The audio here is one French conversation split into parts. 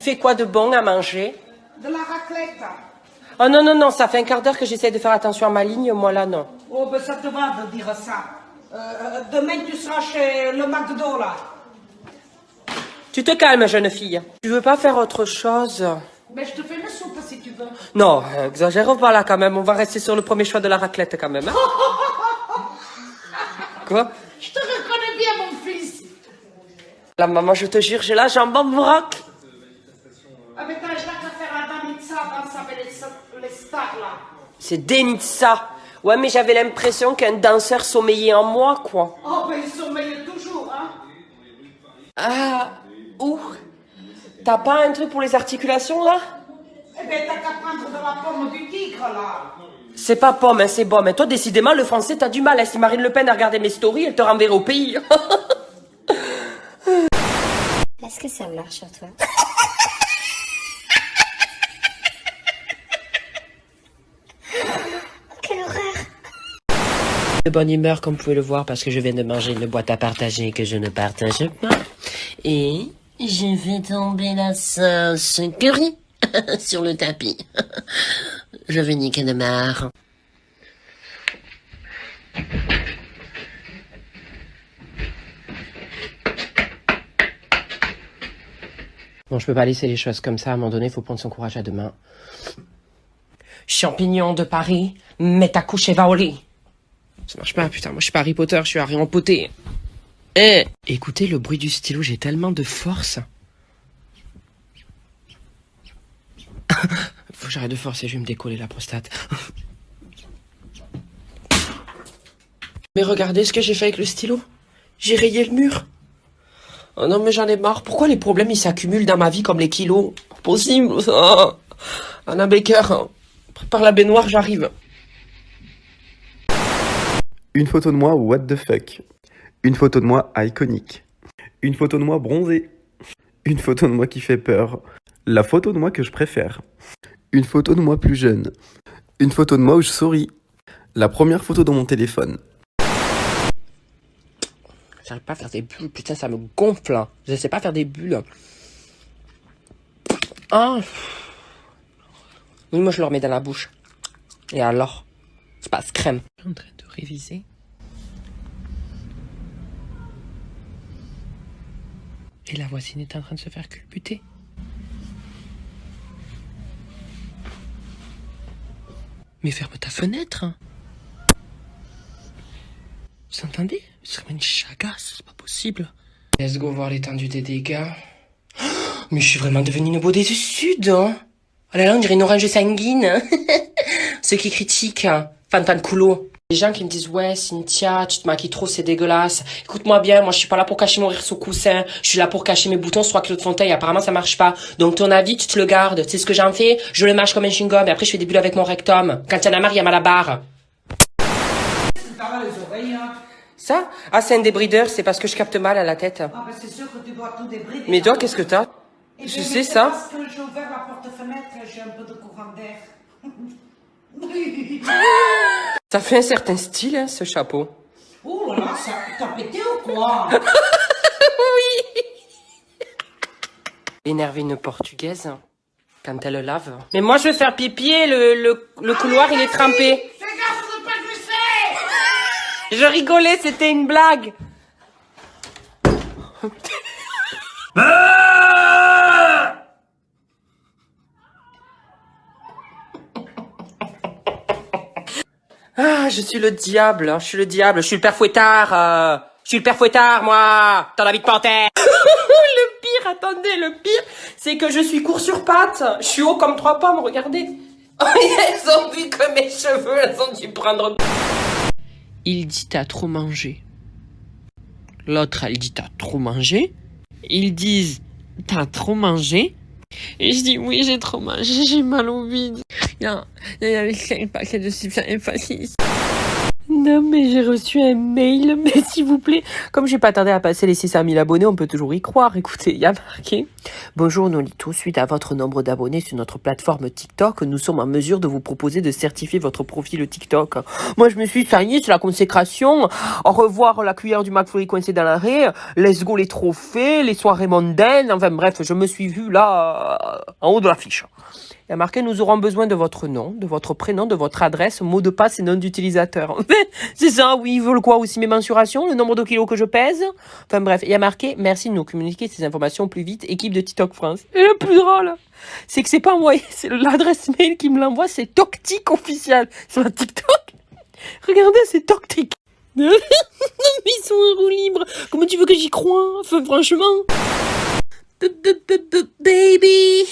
fais quoi de bon à manger? De la raclette. Oh non, non, non, ça fait un quart d'heure que j'essaie de faire attention à ma ligne, moi là, non. Oh, ben ça te va de dire ça. Demain, tu seras chez le McDo, là. Tu te calmes, jeune fille. Tu veux pas faire autre chose? Mais je te fais une soupe si tu veux. Non, exagère pas là quand même. On va rester sur le premier choix de la raclette quand même. Hein. Quoi? Je te reconnais bien, mon fils. La maman, je te jure, j'ai la jambe en vrac. Ah, mais t'as qu'à faire la danitza dans sa belle les stars, là. C'est Denitsa. Ouais, mais j'avais l'impression qu'un danseur sommeillait en moi, quoi. Oh, ben ils sommeillent toujours, hein. Ah, ouh. T'as pas un truc pour les articulations, là? Eh ben, t'as qu'à prendre de la pomme du tigre, là. C'est pas pomme, hein, c'est bon. Mais toi, décidément, le français, t'as du mal. Hein. Si Marine Le Pen a regardé mes stories, elle te renverrait au pays. Est-ce que ça marche sur toi? Quelle horreur! De bonne humeur, comme vous pouvez le voir, parce que je viens de manger une boîte à partager que je ne partage pas. Et j'ai fait tomber la sauce curry sur le tapis. Je vais niquer de marre. Bon, je peux pas laisser les choses comme ça. À un moment donné, il faut prendre son courage à deux mains. Champignon de Paris, mets ta couche et va au lit. Ça marche pas, putain. Moi, je suis pas Harry Potter, je suis Harry Empoté. Eh, écoutez le bruit du stylo, j'ai tellement de force. Faut que j'arrête de forcer, je vais me décoller la prostate. Mais regardez ce que j'ai fait avec le stylo. J'ai rayé le mur. Oh non, mais j'en ai marre. Pourquoi les problèmes, ils s'accumulent dans ma vie comme les kilos? Possible, ça. Anna Baker, prépare la baignoire, j'arrive. Une photo de moi what the fuck. Une photo de moi iconique. Une photo de moi bronzée. Une photo de moi qui fait peur. La photo de moi que je préfère. Une photo de moi plus jeune. Une photo de moi où je souris. La première photo dans mon téléphone. J'arrive pas à faire des bulles, putain, ça me gonfle. Hein. Je sais pas faire des bulles. Ah. Oui, moi je le remets dans la bouche. Et alors? C'est pas crème. Je suis en train de réviser. Et la voisine est en train de se faire culbuter. Mais ferme ta fenêtre. Hein. Vous entendez? C'est comme une chagasse, c'est pas possible. Let's go voir l'étendue des dégâts. Oh, mais je suis vraiment devenue une beauté du Sud. Hein. Oh là là, on dirait une orange sanguine. Ceux qui critiquent, hein. Fantan Coulo. Les gens qui me disent, ouais, Cynthia, tu te maquilles trop, c'est dégueulasse. Écoute-moi bien, moi je suis pas là pour cacher mon rire sous coussin. Je suis là pour cacher mes boutons sur 3 kilos de Fontaine. Apparemment ça marche pas. Donc ton avis, tu te le gardes. Tu sais ce que j'en fais? Je le mâche comme un chewing-gum et après je fais des bulles avec mon rectum. Quand il y en a marre, il y a mal à la barre. T'as les oreilles, hein. Ça? Ah, c'est un débrideur, c'est parce que je capte mal à la tête. Ah, ben c'est sûr que tu dois tout débrider. Mais toi, qu'est-ce que t'as? Eh Je bien, sais mais ça. Parce que j'ai ouvert la porte-fenêtre, j'ai un peu de courant d'air. Ça fait un certain style, hein, ce chapeau. Oh là, ça t'a pété ou quoi? Oui. Énerver une portugaise hein, quand elle lave. Mais moi, je veux faire pipi et le couloir, il est trempé. Fais gaffe de pas glisser! Je rigolais, c'était une blague. Ah, je suis le diable, hein, je suis le diable, je suis le père Fouettard, je suis le père Fouettard, moi, dans la vie de panthère. Le pire, attendez, le pire, c'est que je suis court sur pattes, je suis haut comme 3 pommes, regardez. Elles ont vu que mes cheveux, elles ont dû prendre... Il dit t'as trop mangé. L'autre, elle dit t'as trop mangé. Ils disent t'as trop mangé. Et je dis oui, j'ai trop mangé, j'ai mal au bide. Il y avait 5 paquets de chips et facile. Non, mais j'ai reçu un mail, mais s'il vous plaît, comme j'ai pas tardé à passer les 600 000 abonnés, on peut toujours y croire. Écoutez, il y a marqué « Bonjour Nolito, suite à votre nombre d'abonnés sur notre plateforme TikTok, nous sommes en mesure de vous proposer de certifier votre profil TikTok. » Moi, je me suis dit, ça y est, c'est la consécration. Au revoir la cuillère du McFlurry coincée dans la raie, let's go les trophées, les soirées mondaines, enfin bref, je me suis vue là, en haut de l'affiche. Il y a marqué « Nous aurons besoin de votre nom, de votre prénom, de votre adresse, mot de passe et nom d'utilisateur. » C'est ça, oui, ils veulent quoi aussi? Mes mensurations, le nombre de kilos que je pèse? Enfin bref, il y a marqué « Merci de nous communiquer ces informations plus vite, équipe de TikTok France. » Et le plus drôle, c'est que c'est pas moi, c'est l'adresse mail qui me l'envoie, c'est Toctic officiel sur la TikTok. Regardez, c'est Toctic. Ils sont en roue libre. Comment tu veux que j'y croie? Enfin, franchement. Baby,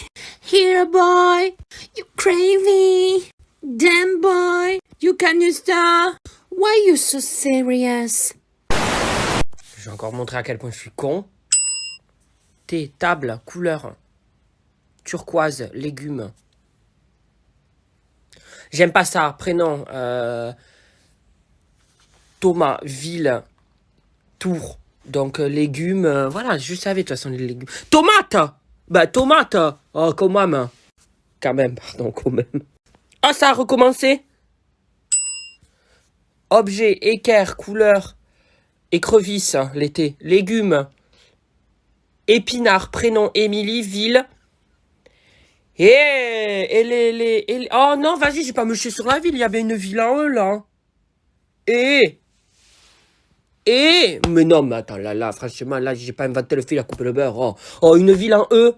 here boy, you crazy, damn boy, you can you stop? Why you so serious? Je vais encore montrer à quel point je suis con. Thé, table, couleur, turquoise, légumes. J'aime pas ça. Prénom, Thomas, ville, Tours. Donc, légumes, voilà, je savais de toute façon les légumes. Tomate! Bah, tomate! Oh, quand même. Quand même, pardon, quand même. Ah, ça a recommencé. Objet, équerre, couleur, écrevisse, l'été. Légumes. Épinard, prénom, Émilie, ville. Oh non, vas-y, j'ai pas me chier sur la ville, il y avait une ville en E, là. Mais non, mais attends, là, franchement, là, j'ai pas inventé le fil à couper le beurre. Oh, une ville en E.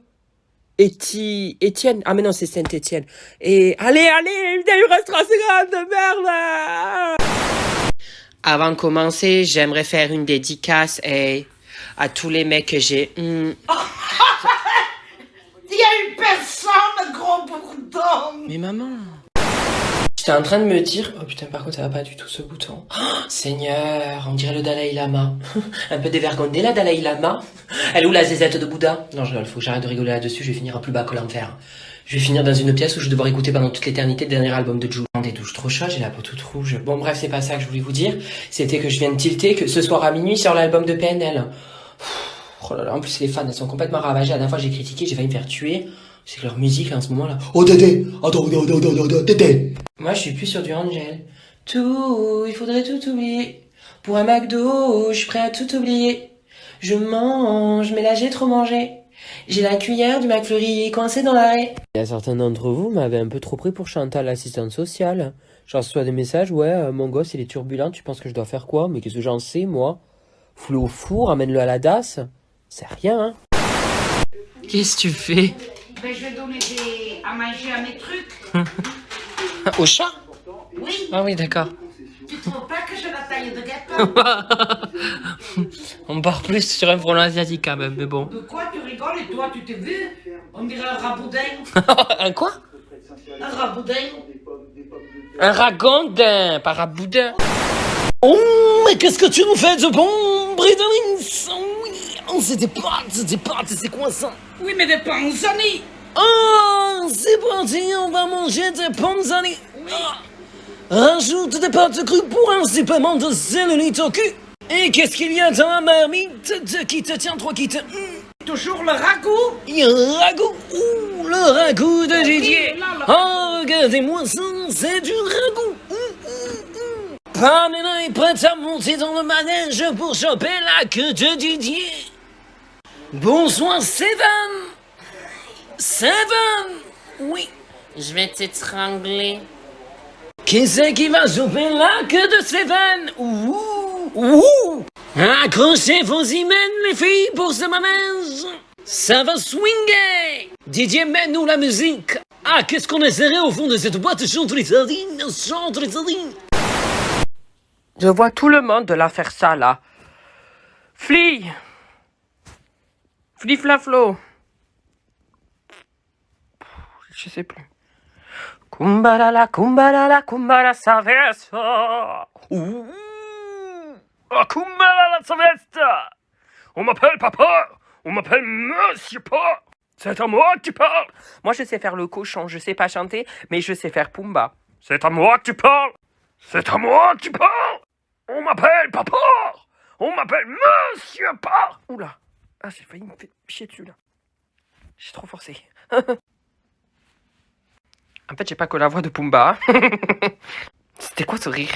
Étienne. Ah, mais non, c'est Saint-Étienne. Et, allez, il reste 30 secondes de merde. Avant de commencer, j'aimerais faire une dédicace à tous les mecs que j'ai. Il y a une personne, gros bourdon. Mais maman. J'étais en train de me dire, oh putain, par contre, ça va pas du tout ce bouton. Oh, Seigneur, on dirait le Dalai Lama. Un peu dévergondé, la Dalai Lama. Elle est où la zézette de Bouddha? Non, il faut que j'arrête de rigoler là-dessus, je vais finir plus bas que l'enfer. Je vais finir dans une pièce où je vais devoir écouter pendant toute l'éternité le dernier album de Jul. Des douches trop chaudes, j'ai la peau toute rouge. Bon, bref, c'est pas ça que je voulais vous dire. C'était que je viens de tilter que ce soir à minuit sur l'album de PNL. Oh là là, en plus les fans, elles sont complètement ravagées. La dernière fois j'ai critiqué, j'ai failli me faire tuer. C'est que leur musique en ce moment là. Oh Dédé, attends, Dédé. Moi je suis plus sur du Angel. Il faudrait tout oublier. Pour un McDo, je suis prêt à tout oublier. Je mange, mais là j'ai trop mangé. J'ai la cuillère du McFlurry coincée dans l'arrêt. Il y a certains d'entre vous m'avaient un peu trop pris pour Chantal, l'assistante sociale. Je reçois des messages, ouais, mon gosse il est turbulent, tu penses que je dois faire quoi? Mais qu'est-ce que j'en sais moi? Fous-le au four, amène-le à la DAS. C'est rien, hein. Qu'est-ce que tu fais? Ben, je vais donner à manger à mes trucs. Au chat? Oui. Ah oui, d'accord. Tu trouves pas que j'ai la taille de gâteau? On part plus sur un frelon asiatique quand même, mais bon. De quoi tu rigoles et toi tu t'es vu? On dirait un raboudin. Un quoi? Un raboudin. Un ragondin, pas raboudin. Oh, mais qu'est-ce que tu nous fais de bon, Bridalins? Oui, oh, c'est des pâtes, c'est quoi ça? Oui, mais des panzani. Oh, c'est parti, on va manger des panzani. Rajoute des pâtes crues pour un supplément de cellulite au cul. Et qu'est-ce qu'il y a dans la marmite? Deux qui te tient, trois qui te... Toujours le ragoût. Il y a un ragoût. Ouh, le ragoût de Didier. Oh, regardez-moi ça, c'est du ragoût. Pamela est prête à monter dans le manège pour choper la queue de Didier. Bonsoir, Seven. Oui. Je vais t'étrangler. Qui c'est qui va choper la queue de Seven? Ouh. Accrochez vos hymens, les filles, pour ce manège. Ça va swinguer. Didier, mets-nous la musique. Ah, qu'est-ce qu'on essaierait au fond de cette boîte? Chante les sardines. Je vois tout le monde là faire ça, là. Fliflaflo. Je sais plus. Kumbalala, savesta. Ouh. Ah, kumbalala, savesta. On m'appelle papa. On m'appelle monsieur pas. C'est à moi que tu parles. Moi, je sais faire le cochon. Je sais pas chanter, mais je sais faire Pumba. C'est à moi que tu parles. C'est à moi que tu parles. On m'appelle papa. On m'appelle Monsieur Papa. Oula. Ah, j'ai failli me faire chier dessus, là. J'ai trop forcé. En fait, j'ai pas que la voix de Pumba. C'était quoi ce rire?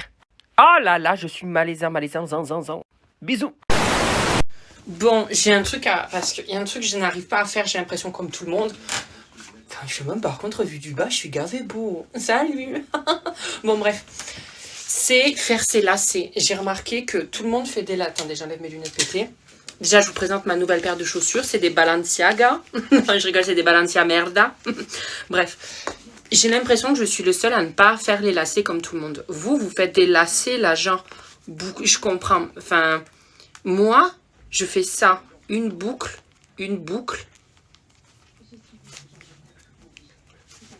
Oh là là, je suis malaisant, zan. Bisous. Bon, j'ai un truc à... Parce qu'il y a un truc que je n'arrive pas à faire, j'ai l'impression comme tout le monde. Enfin, je sais même, par contre, vu du bas, je suis gavé beau. Salut. Bon, bref. C'est faire ses lacets. J'ai remarqué que tout le monde fait des lacets. Attendez, j'enlève mes lunettes pétées. Déjà, je vous présente ma nouvelle paire de chaussures. C'est des Balenciaga. Non, je rigole, c'est des Balenciaga merda. Bref. J'ai l'impression que je suis le seul à ne pas faire les lacets comme tout le monde. Vous faites des lacets, là, genre... Je comprends. Enfin, moi... Je fais ça, une boucle.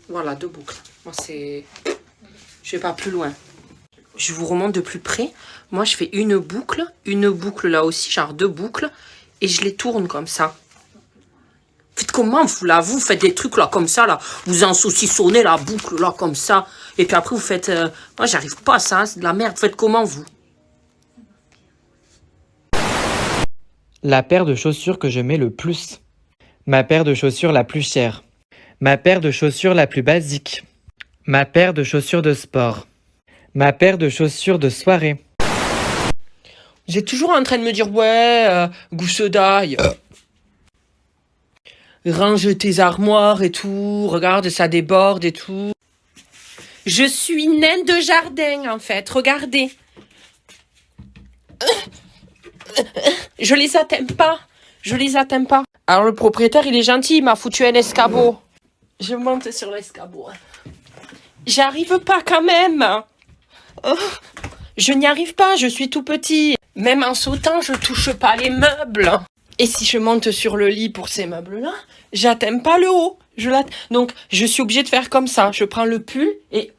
Voilà, 2 boucles. Moi, c'est... Je vais pas plus loin. Je vous remonte de plus près. Moi, je fais une boucle là aussi, genre 2 boucles. Et je les tourne comme ça. Faites comment, vous, là? Vous faites des trucs, là, comme ça, là. Vous en saucissonnez la boucle, là, comme ça. Et puis après, vous faites... Moi, j'arrive pas à ça, c'est de la merde. Faites comment, vous? La paire de chaussures que je mets le plus. Ma paire de chaussures la plus chère. Ma paire de chaussures la plus basique. Ma paire de chaussures de sport. Ma paire de chaussures de soirée. J'ai toujours en train de me dire, ouais, gousse d'ail. Range tes armoires et tout. Regarde, ça déborde et tout. Je suis naine de jardin, en fait. Regardez. Je les atteins pas. Alors le propriétaire, il est gentil, il m'a foutu un escabeau. Je monte sur l'escabeau. J'arrive pas quand même. Je n'y arrive pas, je suis tout petit. Même en sautant, je touche pas les meubles. Et si je monte sur le lit pour ces meubles-là, j'atteins pas le haut. Donc je suis obligée de faire comme ça. Je prends le pull et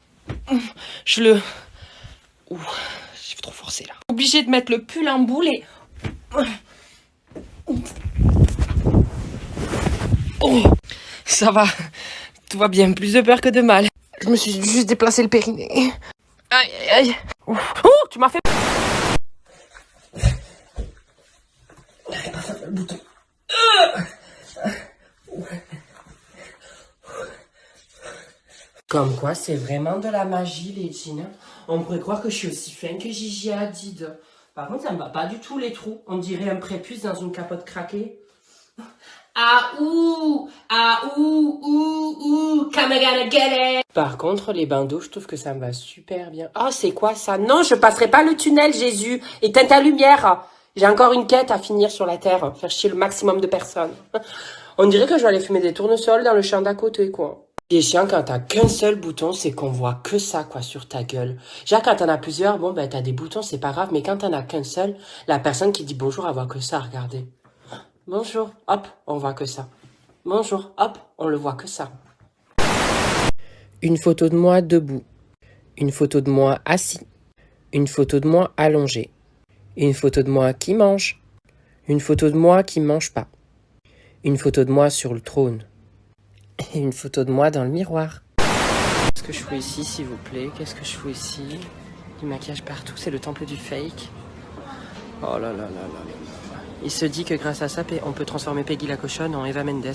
je le... j'ai trop forcé là. Obligée de mettre le pull en boule et... Oh, ça va, tout va bien, plus de peur que de mal. Je me suis juste déplacé le périnée. Aïe. Oh, tu m'as fait... Le bouton. Comme quoi, c'est vraiment de la magie, les jeans. On pourrait croire que je suis aussi fin que Gigi Hadid. Par contre, ça me va pas du tout, les trous. On dirait un prépuce dans une capote craquée. Come again, get it. Par contre, les bandeaux, je trouve que ça me va super bien. Oh, c'est quoi ça? Non, je passerai pas le tunnel, Jésus. Éteins ta lumière. J'ai encore une quête à finir sur la terre. Faire chier le maximum de personnes. On dirait que je vais aller fumer des tournesols dans le champ d'à côté, quoi. Ce qui est chiant quand t'as qu'un seul bouton, c'est qu'on voit que ça, quoi, sur ta gueule. Genre, quand t'en as plusieurs, bon, ben, t'as des boutons, c'est pas grave, mais quand t'en as qu'un seul, la personne qui dit bonjour, elle voit que ça, regardez. Bonjour, hop, on voit que ça. Bonjour, hop, on le voit que ça. Une photo de moi debout. Une photo de moi assis. Une photo de moi allongé. Une photo de moi qui mange. Une photo de moi qui mange pas. Une photo de moi sur le trône. Et une photo de moi dans le miroir. Qu'est-ce que je fais ici, s'il vous plaît? Qu'est-ce que je fais ici? Du maquillage partout, c'est le temple du fake. Oh là là là là là. Il se dit que grâce à ça, on peut transformer Peggy la cochonne en Eva Mendes.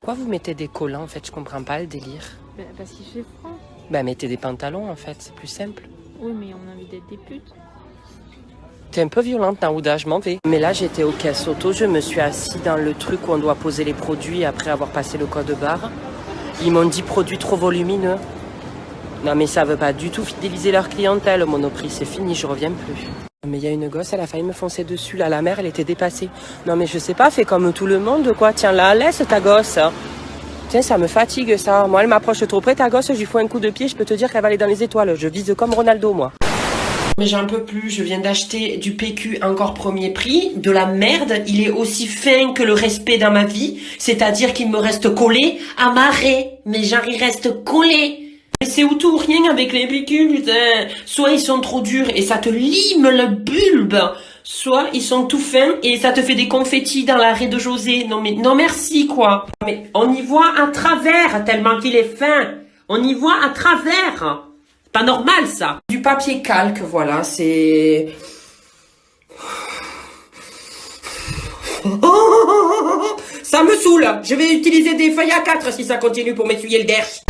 Pourquoi vous mettez des collants, en fait? Je comprends pas le délire. Parce qu'il fait froid. Bah mettez des pantalons, en fait, c'est plus simple. Oui, mais on a envie d'être des putes. T'es un peu violente, Naouda, je m'en vais. Mais là, j'étais au caisse auto, je me suis assis dans le truc où on doit poser les produits après avoir passé le code barre. Ils m'ont dit produits trop volumineux. Non, mais ça veut pas du tout fidéliser leur clientèle. Monoprix, c'est fini, je reviens plus. Mais il y a une gosse, elle a failli me foncer dessus. Là, la mère, elle était dépassée. Non, mais je sais pas, fais comme tout le monde, quoi. Tiens, là, laisse ta gosse. Tiens, ça me fatigue, ça. Moi, elle m'approche trop près, ta gosse, je lui fous un coup de pied, je peux te dire qu'elle va aller dans les étoiles. Je vise comme Ronaldo, moi. Mais j'en peux plus, je viens d'acheter du PQ encore premier prix, de la merde, il est aussi fin que le respect dans ma vie, c'est-à-dire qu'il me reste collé, amarré, mais genre il reste collé. Mais c'est où tout ou rien avec les PQ, putain. Soit ils sont trop durs et ça te lime le bulbe, soit ils sont tout fins et ça te fait des confettis dans la raie de José. Non mais, non merci quoi. Mais on y voit à travers tellement qu'il est fin, on y voit à travers. pas normal, ça. Du papier calque, voilà, c'est... Ça me saoule. Je vais utiliser des feuilles A4 si ça continue pour m'essuyer le derche.